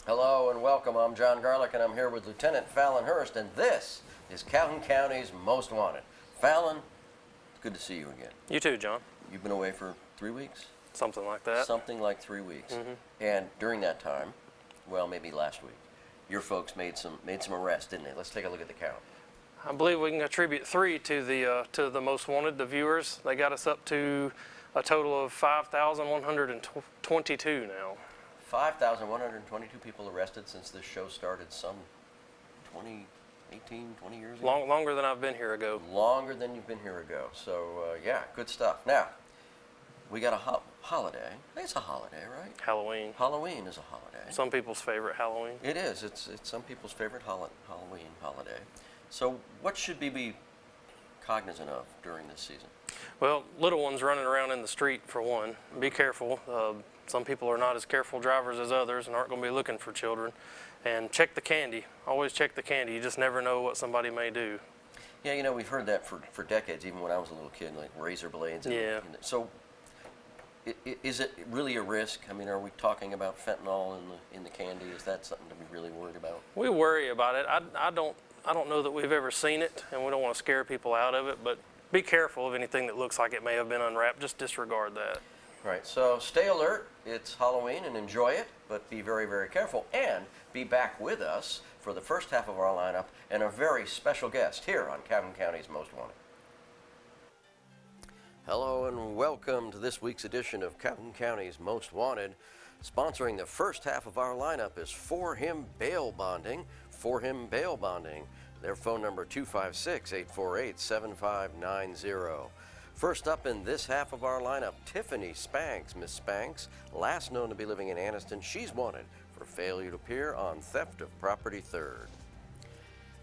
Hello and welcome. I'm Jon Garlick and I'm here with Lieutenant Falon Hurst, and this is Calhoun County's Most Wanted. Falon, it's good to see you again. You too, John. You've been away for 3 weeks? Something like that. Something like 3 weeks. Mm-hmm. And during that time, well, maybe last week, your folks made some arrests, didn't they? Let's take a look at the count. I believe we can attribute 3 to the Most Wanted, the viewers. They got us up to a total of 5,122 now. 5,122 people arrested since this show started some 20 years ago? Longer than I've been here ago. Longer than you've been here ago. So, yeah, good stuff. Now, we got a holiday. I think it's a holiday, right? Halloween. Halloween is a holiday. Some people's favorite Halloween. It is. It's some people's favorite Halloween holiday. So what should we be cognizant of during this season? Well, little ones running around in the street, for one. Be careful. Some people are not as careful drivers as others and aren't going to be looking for children. And check the candy. Always check the candy. You just never know what somebody may do. Yeah, you know, we've heard that for decades, even when I was a little kid, like razor blades. So is it really a risk? I mean, are we talking about fentanyl in the candy? Is that something to be really worried about? We worry about it. I don't know that we've ever seen it, and we don't want to scare people out of it, but be careful of anything that looks like it may have been unwrapped. Just disregard that. Right, so stay alert. It's Halloween and enjoy it, but be very, very careful. And be back with us for the first half of our lineup and a very special guest here on Calhoun County's Most Wanted. Hello and welcome to this week's edition of Calhoun County's Most Wanted. Sponsoring the first half of our lineup is For Him Bail Bonding. For Him Bail Bonding. Their phone number 256-848-7590. First up in this half of our lineup, Tiffany Spanks. Miss Spanks, last known to be living in Anniston, she's wanted for failure to appear on theft of property third.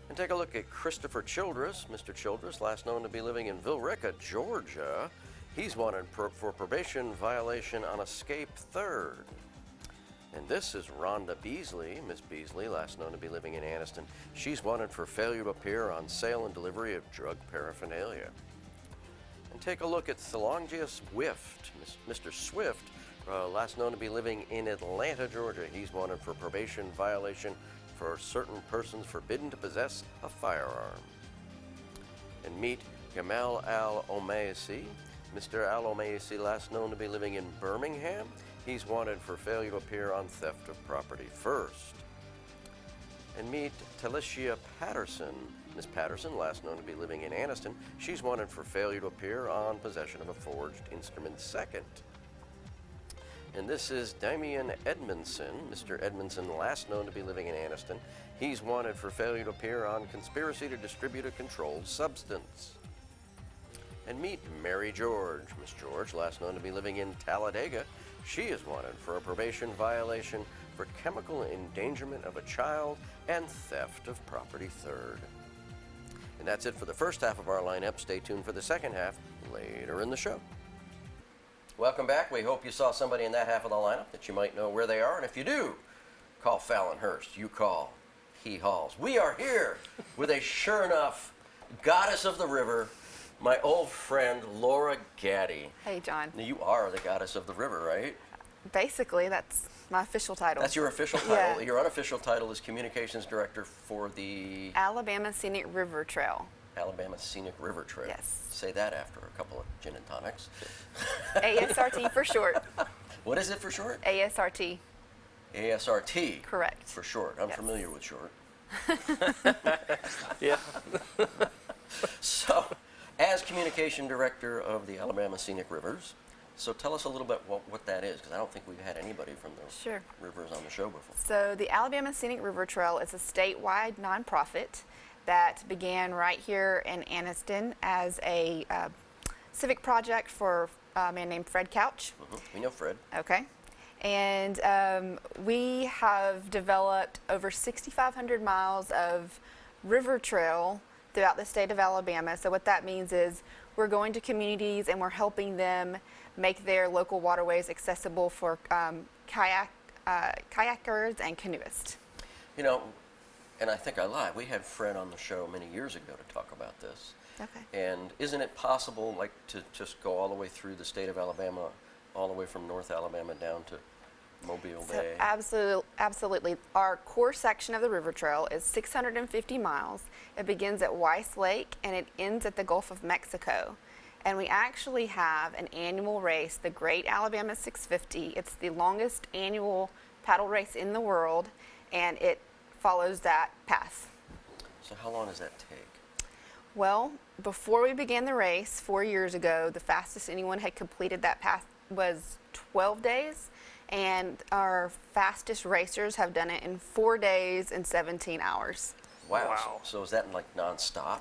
And take a look at Christopher Childress. Mr. Childress, last known to be living in Villarica, Georgia. He's wanted for probation violation on escape third. And this is Rhonda Beasley. Miss Beasley, last known to be living in Anniston. She's wanted for failure to appear on sale and delivery of drug paraphernalia. And take a look at Thelongius Swift. Mr. Swift, last known to be living in Atlanta, Georgia. He's wanted for probation violation for certain persons forbidden to possess a firearm. And meet Gamal Al-Omaisi. Mr. Al-Omaisi, last known to be living in Birmingham. He's wanted for failure to appear on theft of property first. And meet Talicia Patterson. Miss Patterson, last known to be living in Anniston. She's wanted for failure to appear on possession of a forged instrument second. And this is Damian Edmondson. Mr. Edmondson, last known to be living in Anniston. He's wanted for failure to appear on conspiracy to distribute a controlled substance. And meet Mary George. Miss George, last known to be living in Talladega. She is wanted for a probation violation for chemical endangerment of a child and theft of property third. And that's it for the first half of our lineup. Stay tuned for the second half later in the show. Welcome back. We hope you saw somebody in that half of the lineup that you might know where they are. And if you do, call Falon Hurst. You call, he hauls. We are here with a sure enough goddess of the river, my old friend Laura Gaddy. Hey, John. Now, you are the goddess of the river, right? Basically, that's my official title. That's your official title. Yeah. Your unofficial title is Communications Director for the Alabama Scenic River Trail. Alabama Scenic River Trail. Yes. Say that after a couple of gin and tonics. ASRT for short. What is it for short? ASRT. ASRT. Correct. For short. I'm Yes. familiar with short. Yeah. So, as Communication Director of the Alabama Scenic Rivers, so tell us a little bit what that is, because I don't think we've had anybody from those Sure. rivers on the show before. So the Alabama Scenic River Trail is a statewide nonprofit that began right here in Anniston as a civic project for a man named Fred Couch. We know Fred. Okay. And we have developed over 6,500 miles of river trail throughout the state of Alabama. So what that means is we're going to communities and we're helping them make their local waterways accessible for kayakers and canoeists. You know, and I think I lied. We had Fred on the show many years ago to talk about this. Okay. And isn't it possible, like, to just go all the way through the state of Alabama, all the way from North Alabama down to Mobile So Bay? absolutely. Our core section of the river trail is 650 miles. It begins at Weiss Lake and it ends at the Gulf of Mexico. And we actually have an annual race, the Great Alabama 650. It's the longest annual paddle race in the world, and it follows that path. So how long does that take? Well, before we began the race 4 years ago, the fastest anyone had completed that path was 12 days. And our fastest racers have done it in 4 days and 17 hours. Wow. Wow. So is that like nonstop?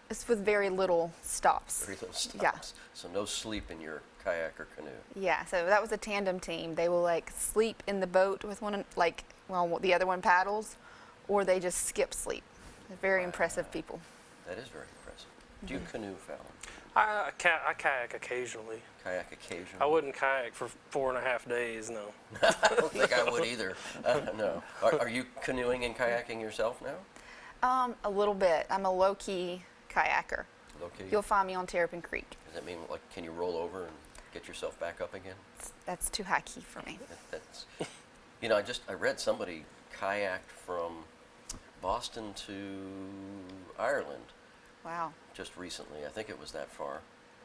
It's with very little stops. Very little stops. Yeah. So no sleep in your kayak or canoe. Yeah, so that was a tandem team. They will like sleep in the boat with one, like, well, the other one paddles, or they just skip sleep. They're very impressive people. That is very impressive. Do you canoe, Falon? I kayak occasionally. Kayak occasionally? I wouldn't kayak for 4.5 days, no. I don't think I would either. No. Are you canoeing and kayaking yourself now? A little bit. I'm a low-key kayaker. Okay. You'll find me on Terrapin Creek. Does that mean, like, can you roll over and get yourself back up again? That's too high key for me. That's, you know, I read somebody kayaked from Boston to Ireland Wow. just recently. I think it was that far.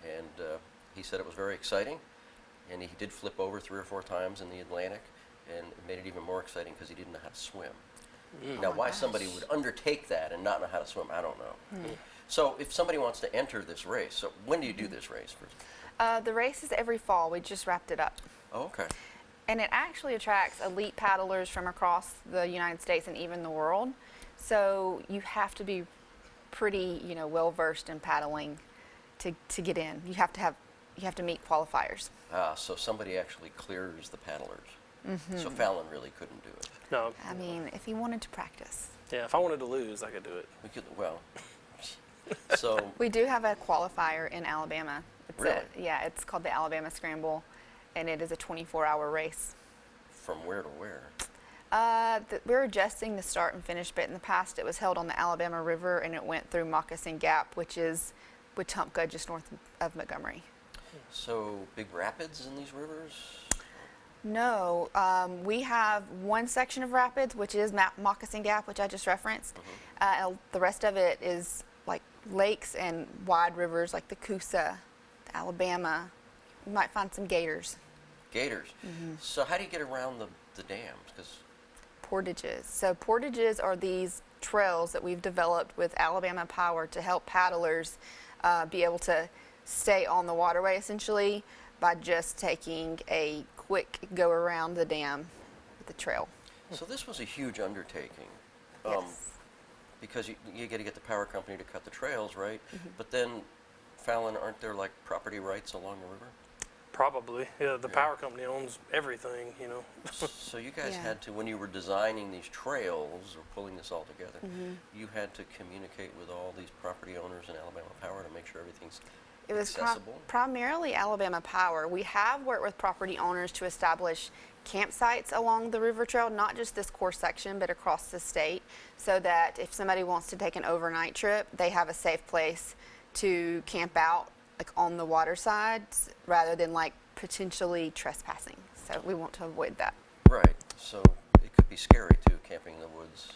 And he said it was very exciting. And he did flip over 3 or 4 times in the Atlantic. And it made it even more exciting because he didn't know how to swim. Now, my why gosh. somebody would undertake that and not know how to swim, I don't know. So if somebody wants to enter this race, so when do you do this race? The race is every fall. We just wrapped it up. Oh, okay. And it actually attracts elite paddlers from across the United States and even the world. So you have to be pretty, well versed in paddling to get in. You have to meet qualifiers. So somebody actually clears the paddlers. So Falon really couldn't do it. No. I mean, if he wanted to practice. Yeah, if I wanted to lose, I could do it. We could, well, so We do have a qualifier in Alabama. Really? It's called the Alabama Scramble, and it is a 24-hour race. from where to where? We're adjusting the start and finish bit. In the past, it was held on the Alabama River, and it went through Moccasin Gap, which is Wetumpka, just north of Montgomery. So big rapids in these rivers? No, we have one section of rapids, which is Moccasin Gap, which I just referenced. The rest of it is like lakes and wide rivers like the Coosa, the Alabama. You might find some gators. Gators. So how do you get around the dams? Because Portages. So portages are these trails that we've developed with Alabama Power to help paddlers be able to stay on the waterway essentially by just taking a quick go around the dam with the trail. so this was a huge undertaking. Yes. Because you got to get the power company to cut the trails, right? But then, Falon, aren't there like property rights along the river? Probably. Yeah, the power company owns everything, So you guys Yeah. had to, when you were designing these trails or pulling this all together, you had to communicate with all these property owners in Alabama Power to make sure everything's It was accessible. primarily Alabama Power. We have worked with property owners to establish campsites along the river trail, not just this core section, but across the state, so that if somebody wants to take an overnight trip, they have a safe place to camp out, like on the water side, rather than like potentially trespassing. So we want to avoid that. Right. So it could be scary too, camping in the woods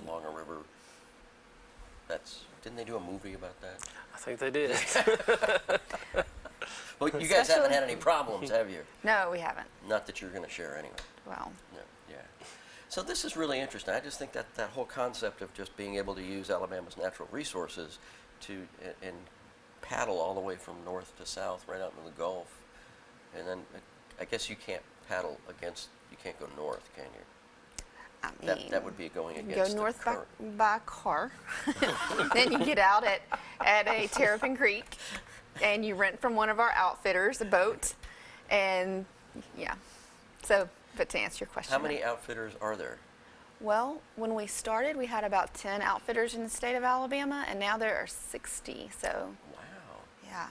along a river. Didn't they do a movie about that? I think they did. Well, you guys haven't Especially- had any problems, have you? No, we haven't. Not that you're going to share anyway. Well, No, yeah. So this is really interesting. I just think that whole concept of just being able to use Alabama's natural resources to and paddle all the way from north to south right out in the Gulf, and then I guess you can't paddle against. You can't go north, can you? I mean, That would be going you against go north the current. by car. Then you get out at a Terrapin Creek, and you rent from one of our outfitters a boat, and yeah. So, but to answer your question, How many outfitters are there? Well, when we started, we had about 10 outfitters in the state of Alabama, and now there are 60. So, Wow, yeah.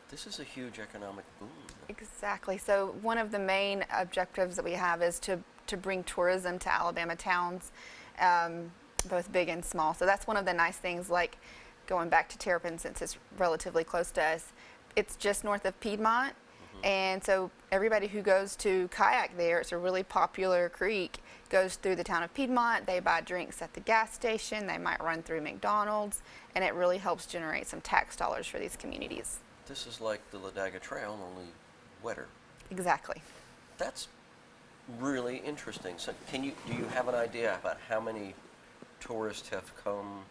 this is a huge economic boom. Exactly. So one of the main objectives that we have is to to bring tourism to Alabama towns, both big and small. So that's one of the nice things, like going back to Terrapin, since it's relatively close to us. It's just north of Piedmont, and so everybody who goes to kayak there, it's a really popular creek, goes through the town of Piedmont. They buy drinks at the gas station. They might run through McDonald's, and it really helps generate some tax dollars for these communities. This is like the Ladaga Trail, only wetter. Exactly. That's really interesting. So do you have an idea about how many tourists have come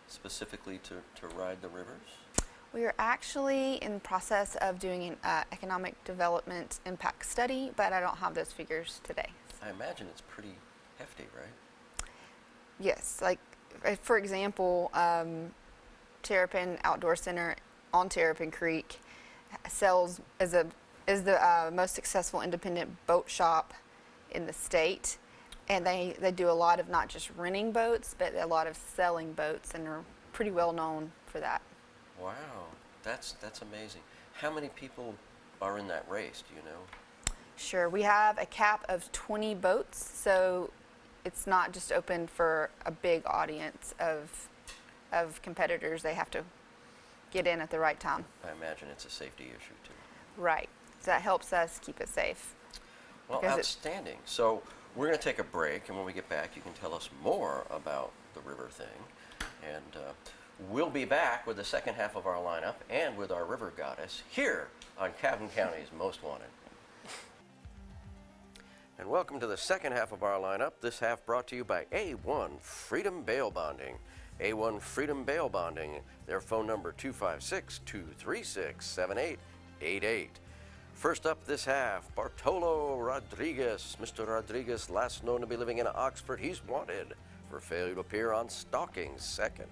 specifically to ride the rivers? We are actually in the process of doing an economic development impact study, but I don't have those figures today. I imagine it's pretty hefty, right? Yes, like for example, Terrapin Outdoor Center on Terrapin Creek is the most successful independent boat shop in the state, and they do a lot of not just renting boats, but a lot of selling boats, and are pretty well known for that. Wow, that's amazing. How many people are in that race, do you know? Sure, we have a cap of 20 boats, so it's not just open for a big audience of competitors. They have to get in at the right time. I imagine it's a safety issue too. Right, so that helps us keep it safe. Well, outstanding. So we're going to take a break, and when we get back, you can tell us more about the river thing. And we'll be back with the second half of our lineup and with our river goddess here on Calhoun County's Most Wanted. And welcome to the second half of our lineup. This half brought to you by A1 Freedom Bail Bonding. A1 Freedom Bail Bonding. Their phone number 256-236-7888. First up this half, Bartolo Rodriguez. Mr. Rodriguez, last known to be living in Oxford, he's wanted for failure to appear on stalking second.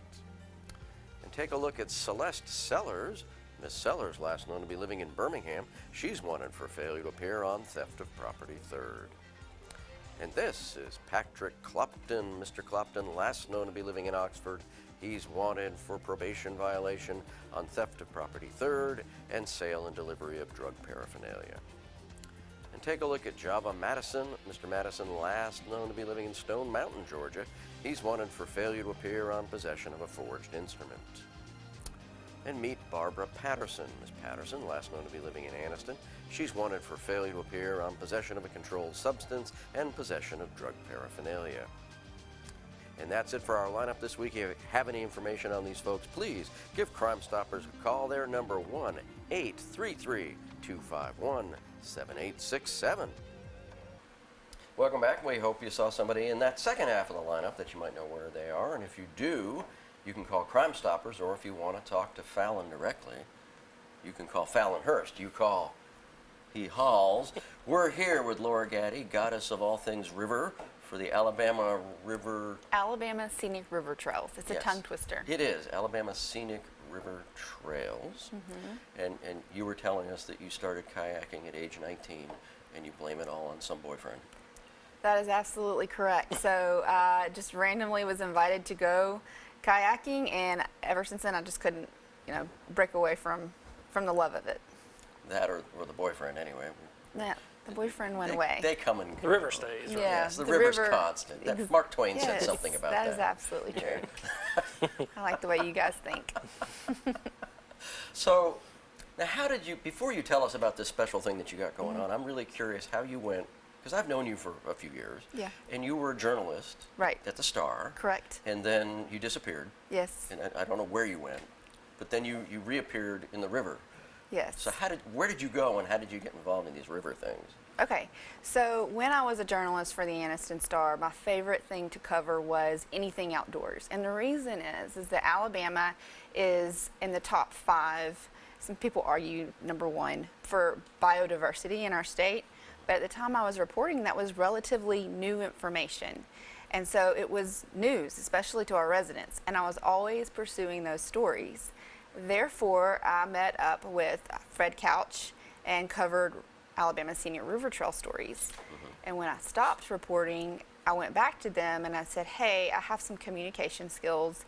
And take a look at Celeste Sellers. Miss Sellers, last known to be living in Birmingham, she's wanted for failure to appear on theft of property third. And this is Patrick Clopton. Mr. Clopton, last known to be living in Oxford, he's wanted for probation violation on theft of property third and sale and delivery of drug paraphernalia. And take a look at Java Madison. Mr. Madison, last known to be living in Stone Mountain, Georgia, he's wanted for failure to appear on possession of a forged instrument. And meet Barbara Patterson. Ms. Patterson, last known to be living in Anniston, she's wanted for failure to appear on possession of a controlled substance and possession of drug paraphernalia. And that's it for our lineup this week. If you have any information on these folks, please give Crime Stoppers a call. Their number 1-833-251-7867. Welcome back. We hope you saw somebody in that second half of the lineup that you might know where they are. And if you do, you can call Crime Stoppers, or if you want to talk to Falon directly, you can call Falon Hurst. You call, he hauls. We're here with Laura Gaddy, goddess of all things river, for the Alabama Scenic River Trails. It's Yes, a tongue twister. It is, Alabama Scenic River Trails. And you were telling us that you started kayaking at age 19, and you blame it all on some boyfriend. That is absolutely correct. So I just randomly was invited to go kayaking, and ever since then I just couldn't, break away from the love of it. That or the boyfriend, anyway. Yeah, the boyfriend went away. They come and go. The river stays, right? Yeah, Yes, the river's constant. Mark Twain said Yes, something about that that. is absolutely true. I like the way you guys think. So, now how did you, before you tell us about this special thing that you got going on, I'm really curious how you went, because I've known you for a few years. Yeah. And you were a journalist. Right. At the Star. Correct. And then you disappeared. Yes. And I don't know where you went, but then you reappeared in the river. Yes. So where did you go, and how did you get involved in these river things? Okay, so when I was a journalist for the Anniston Star, my favorite thing to cover was anything outdoors. And the reason is that Alabama is in the top 5, some people argue #1, for biodiversity in our state. But at the time I was reporting, that was relatively new information. And so it was news, especially to our residents. And I was always pursuing those stories. Therefore, I met up with Fred Couch and covered Alabama Scenic River Trail stories. And when I stopped reporting, I went back to them and I said, hey, I have some communication skills.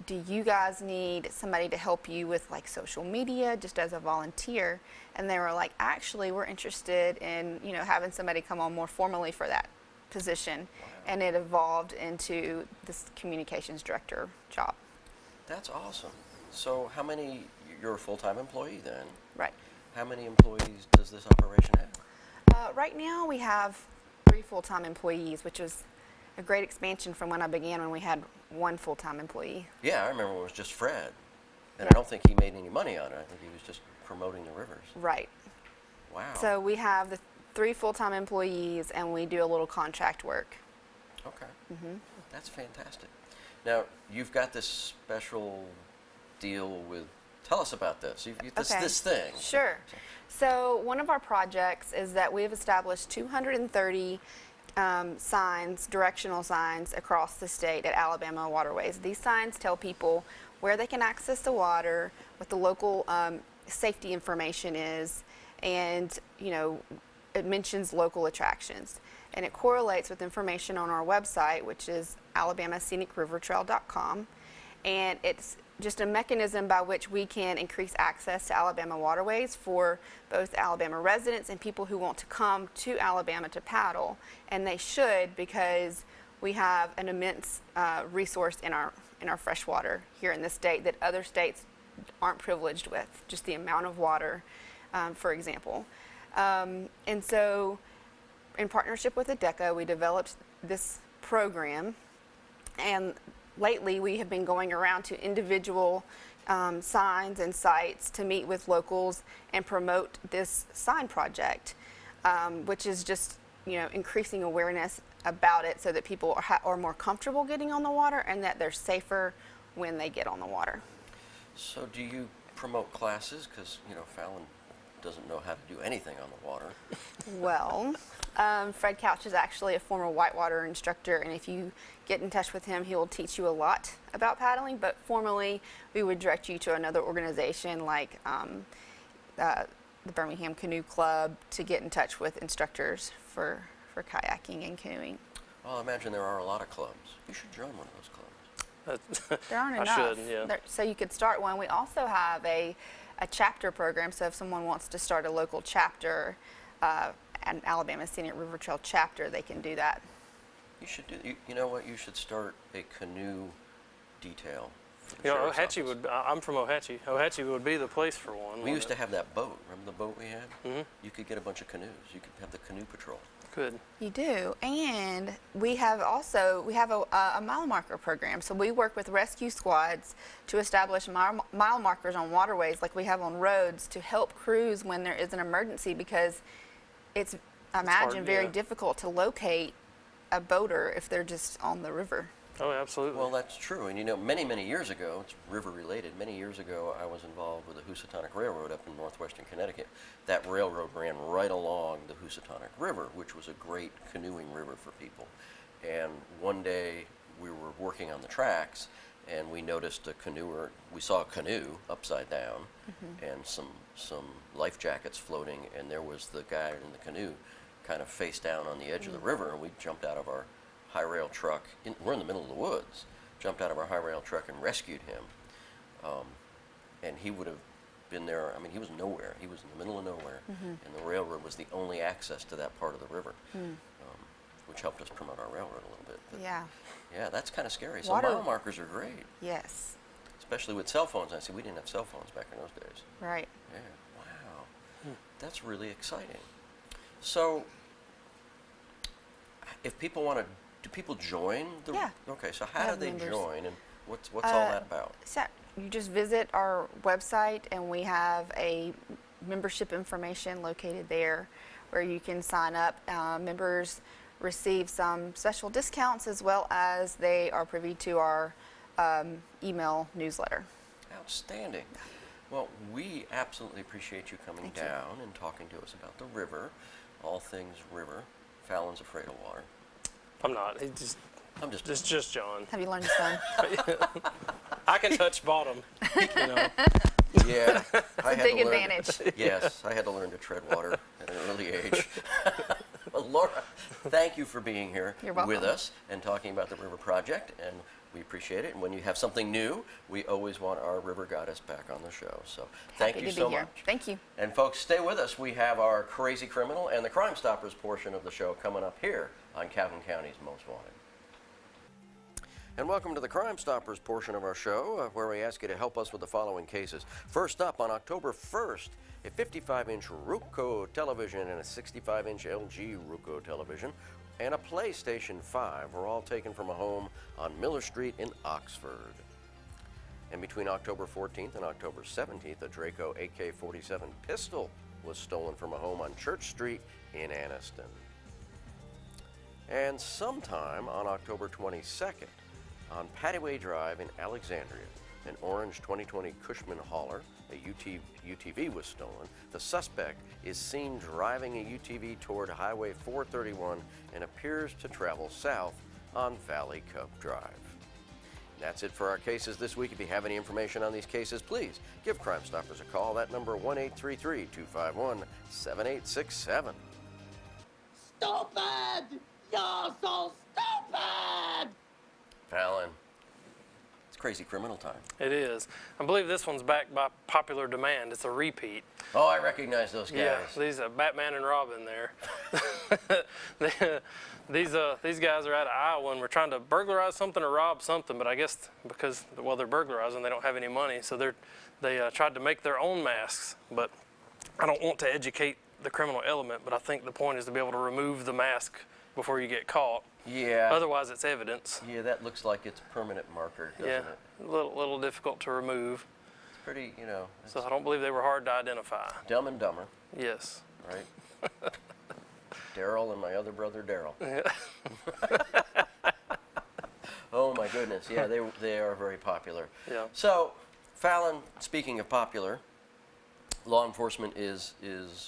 Do you guys need somebody to help you with like social media just as a volunteer? And they were like, actually, we're interested in, having somebody come on more formally for that position, and it evolved into this communications director job. That's awesome. So you're a full-time employee then? Right. How many employees does this operation have? Right now we have 3 full-time employees, which is a great expansion from when I began, when we had 1 full-time employee. Yeah, I remember it was just Fred. And Yeah. I don't think he made any money on it. I think he was just promoting the rivers. Right. Wow. So we have the 3 full-time employees, and we do a little contract work. Okay. That's fantastic. Now, you've got this special deal with, tell us about this. This thing. Sure. So one of our projects is that we have established 230 signs, directional signs across the state at Alabama waterways. These signs tell people where they can access the water, what the local safety information is, and it mentions local attractions. And it correlates with information on our website, which is alabamascenicrivertrail.com. And it's just a mechanism by which we can increase access to Alabama waterways for both Alabama residents and people who want to come to Alabama to paddle. And they should, because we have an immense resource in our freshwater here in the state that other states aren't privileged with, just the amount of water, for example. And so in partnership with ADECA, we developed this program, and lately we have been going around to individual signs and sites to meet with locals and promote this sign project, which is just increasing awareness about it so that people are more comfortable getting on the water and that they're safer when they get on the water. So do you promote classes? Because, Falon doesn't know how to do anything on the water. Well, Fred Couch is actually a former whitewater instructor, and if you get in touch with him, he will teach you a lot about paddling. But formally, we would direct you to another organization like the Birmingham Canoe Club to get in touch with instructors for kayaking and canoeing. Well, I imagine there are a lot of clubs. You should join one of those clubs. There aren't enough. I should, yeah. So you could start one. We also have a chapter program, so if someone wants to start a local chapter, an Alabama Scenic River Trail chapter, they can do that. You should do. You know what? You should start a canoe detail. For the sheriff's Ohatchee office. would. I'm from Ohatchee. Ohatchee would be the place for one. We used to have that boat. Remember the boat we had? Mm-hmm. You could get a bunch of canoes. You could have the canoe patrol. Good. You do, and we have a mile marker program. So we work with rescue squads to establish mile markers on waterways, like we have on roads, to help crews when there is an emergency, because it's hard, very yeah. difficult to locate a boater if they're just on the river. Oh, absolutely. Well, that's true. And many, many years ago, it's river related. Many years ago, I was involved with the Housatonic Railroad up in northwestern Connecticut. That railroad ran right along the Housatonic River, which was a great canoeing river for people. And one day, we were working on the tracks, and we noticed we saw a canoe upside down, and some life jackets floating, and there was the guy in the canoe kind of face down on the edge of the river, and we jumped out of our high rail truck. We're in the middle of the woods. Jumped out of our high rail truck and rescued him. And he would have been there. I mean, he was nowhere. He was in the middle of nowhere, and the railroad was the only access to that part of the river, which helped us promote our railroad a little bit. But yeah, that's kind of scary. So mile markers are great, Yes. especially with cell phones. I see we didn't have cell phones back in those days. Right. Yeah. Wow. That's really exciting. So, if people want to. Do people join? Yeah. Okay, so how We do have they members. join, and what's all that about? So you just visit our website, and we have a membership information located there where you can sign up. Members receive some special discounts, as well as they are privy to our email newsletter. Outstanding. Well, we absolutely appreciate you coming Thank you. down and talking to us about the river, all things river. Fallon's afraid of water. I'm not. I'm just. It's just John. Have you learned to swim? I can touch bottom. Yeah. I had Big to learn advantage. Yes, I had to learn to tread water at an early age. Well, Laura, thank you for being here You're welcome. with us and talking about the River Project, and we appreciate it. And when you have something new, we always want our river goddess back on the show. So thank Happy you to be so here. much. Thank you. And folks, stay with us. We have our Crazy Criminal and the Crime Stoppers portion of the show coming up here on Calhoun County's Most Wanted. And welcome to the Crime Stoppers portion of our show, where we ask you to help us with the following cases. First up, on October 1st, a 55-inch Roku television and a 65-inch LG Roku television and a PlayStation 5 were all taken from a home on Miller Street in Oxford. And between October 14th and October 17th, a Draco AK-47 pistol was stolen from a home on Church Street in Anniston. And sometime on October 22nd, on Pattyway Drive in Alexandria, an orange 2020 Cushman hauler, a UTV was stolen. The suspect is seen driving a UTV toward Highway 431 and appears to travel south on Valley Cove Drive. That's it for our cases this week. If you have any information on these cases, please give Crime Stoppers a call. That number 1-833-251-7867. Stupid! You're so stupid! Falon, it's crazy criminal time. It is. I believe this one's backed by popular demand. It's a repeat. Oh, I recognize those guys. Yeah, these are Batman and Robin there. These guys are out of Iowa and we're trying to burglarize something or rob something, but I guess because, well, they're burglarizing, they don't have any money, so they tried to make their own masks. But I don't want to educate the criminal element, but I think the point is to be able to remove the mask before you get caught. Yeah. Otherwise, it's evidence. Yeah, that looks like it's a permanent marker, doesn't Yeah, it? a little difficult to remove. It's pretty, you know. So I don't believe they were hard to identify. Dumb and Dumber, Yes. right? Daryl and my other brother Daryl. Yeah. Oh my goodness, yeah, they are very popular. Yeah. So, Falon, speaking of popular, law enforcement is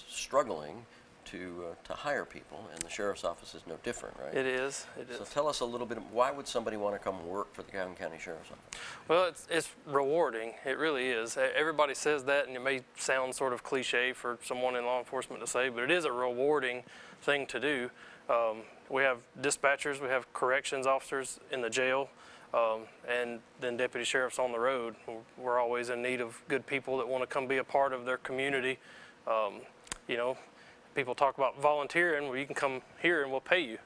struggling to hire people, and the sheriff's office is no different, right? It is. It is. So tell us a little bit, why would somebody want to come work for the Calhoun County Sheriff's Office? Well, it's rewarding. It really is. Everybody says that, and it may sound sort of cliche for someone in law enforcement to say, but it is a rewarding thing to do. We have dispatchers, we have corrections officers in the jail, and then deputy sheriffs on the road. We're always in need of good people that want to come be a part of their community. You know, people talk about volunteering. Well, you can come here and we'll pay you.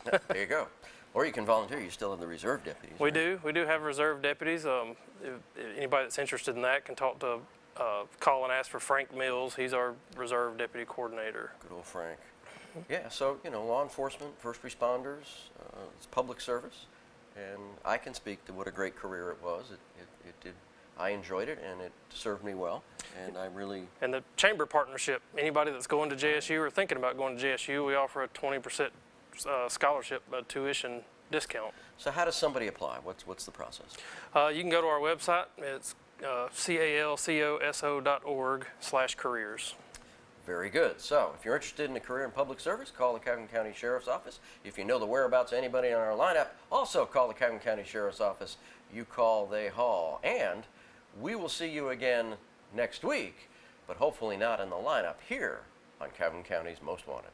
There you go. Or you can volunteer. You still have the reserve deputies. We right? do. We do have reserve deputies. If anybody that's interested in that can talk to, call and ask for Frank Mills. He's our reserve deputy coordinator. Good old Frank. Yeah, so, you know, law enforcement, first responders, it's public service, and I can speak to what a great career it was. It did. I enjoyed it, and it served me well, and I really... And the chamber partnership, anybody that's going to JSU or thinking about going to JSU, we offer a 20% scholarship tuition discount. So how does somebody apply? What's the process? You can go to our website. It's calcoso.org/careers. Very good. So if you're interested in a career in public service, call the Calhoun County Sheriff's Office. If you know the whereabouts of anybody on our lineup, also call the Calhoun County Sheriff's Office. You call, they haul. And we will see you again next week, but hopefully not in the lineup here on Calhoun County's Most Wanted.